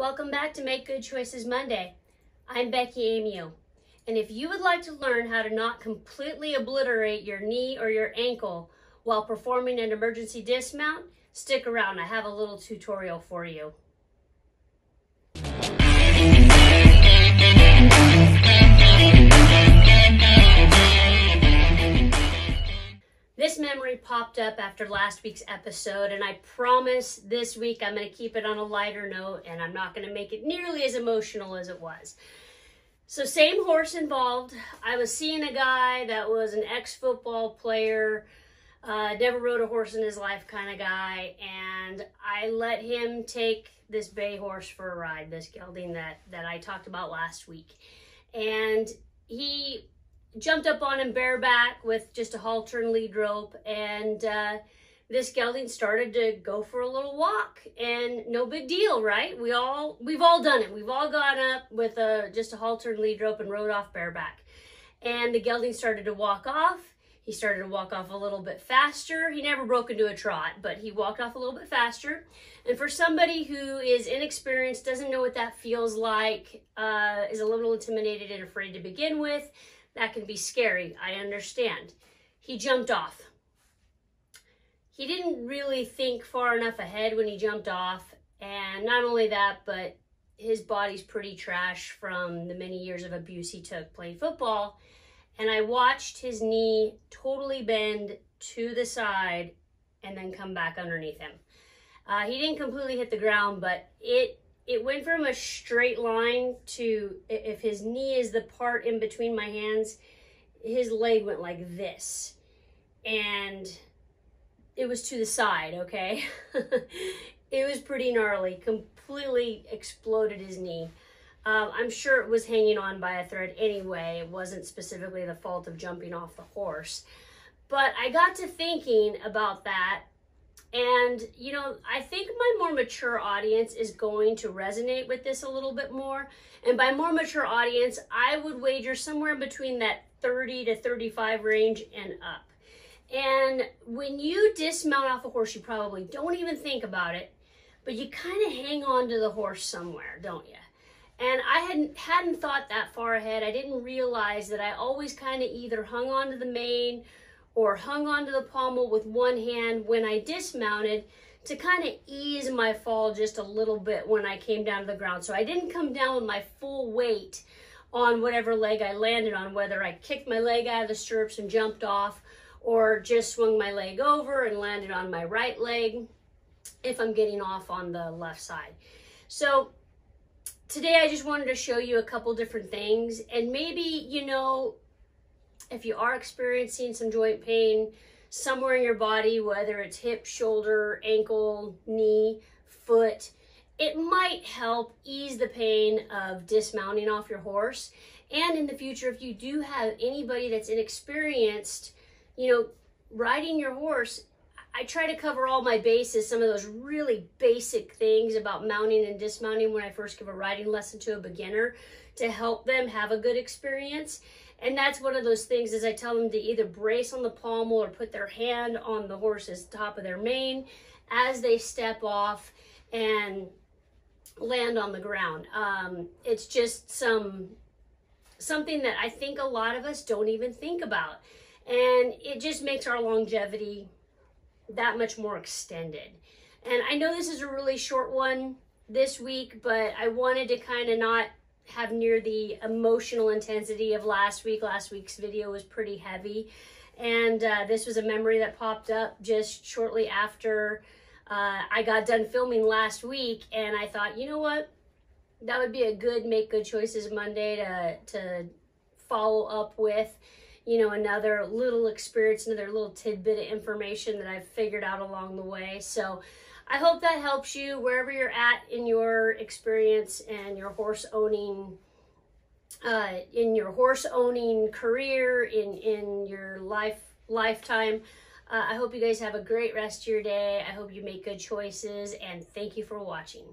Welcome back to Make Good Choices Monday. I'm Becky Amiu, and if you would like to learn how to not completely obliterate your knee or your ankle while performing an emergency dismount, stick around. I have a little tutorial for you. This memory popped up after last week's episode, and I promise this week I'm going to keep it on a lighter note, and I'm not going to make it nearly as emotional as it was. So same horse involved. I was seeing a guy that was an ex-football player, never rode a horse in his life kind of guy, and I let him take this bay horse for a ride, this gelding that I talked about last week. And he jumped up on him bareback with just a halter and lead rope, and this gelding started to go for a little walk, and no big deal, right? We've all done it. We've all gone up with just a halter and lead rope and rode off bareback. And the gelding started to walk off. He started to walk off a little bit faster. He never broke into a trot, but he walked off a little bit faster. And for somebody who is inexperienced, doesn't know what that feels like, is a little intimidated and afraid to begin with, that can be scary, I understand. He jumped off. He didn't really think far enough ahead when he jumped off, and not only that, but his body's pretty trash from the many years of abuse he took playing football, and I watched his knee totally bend to the side and then come back underneath him. He didn't completely hit the ground, but it went from a straight line to, if his knee is the part in between my hands, his leg went like this. And it was to the side, okay? It was pretty gnarly, completely exploded his knee. I'm sure it was hanging on by a thread anyway. It wasn't specifically the fault of jumping off the horse. But I got to thinking about that. And, you know, I think my more mature audience is going to resonate with this a little bit more. And by more mature audience, I would wager somewhere between that 30 to 35 range and up. And when you dismount off a horse, you probably don't even think about it, but you kind of hang on to the horse somewhere, don't you? And I hadn't thought that far ahead. I didn't realize that I always kind of either hung on to the mane or hung onto the pommel with one hand when I dismounted to kind of ease my fall just a little bit when I came down to the ground. So I didn't come down with my full weight on whatever leg I landed on, whether I kicked my leg out of the stirrups and jumped off or just swung my leg over and landed on my right leg if I'm getting off on the left side. So today I just wanted to show you a couple different things, and maybe, you know, if you are experiencing some joint pain somewhere in your body, whether it's hip, shoulder, ankle, knee, foot, it might help ease the pain of dismounting off your horse. And in the future, if you do have anybody that's inexperienced, you know, riding your horse, I try to cover all my bases, some of those really basic things about mounting and dismounting when I first give a riding lesson to a beginner to help them have a good experience. And that's one of those things is I tell them to either brace on the pommel or put their hand on the horse's top of their mane as they step off and land on the ground. It's just something that I think a lot of us don't even think about. And it just makes our longevity that much more extended. And I know this is a really short one this week, but I wanted to kind of not have near the emotional intensity of last week. Last week's video was pretty heavy, and this was a memory that popped up just shortly after I got done filming last week, and I thought, you know what, that would be a good Make Good Choices Monday to follow up with, you know, another little experience, another little tidbit of information that I've figured out along the way. So I hope that helps you wherever you're at in your experience and your horse owning, career, in your lifetime. I hope you guys have a great rest of your day. I hope you make good choices, and thank you for watching.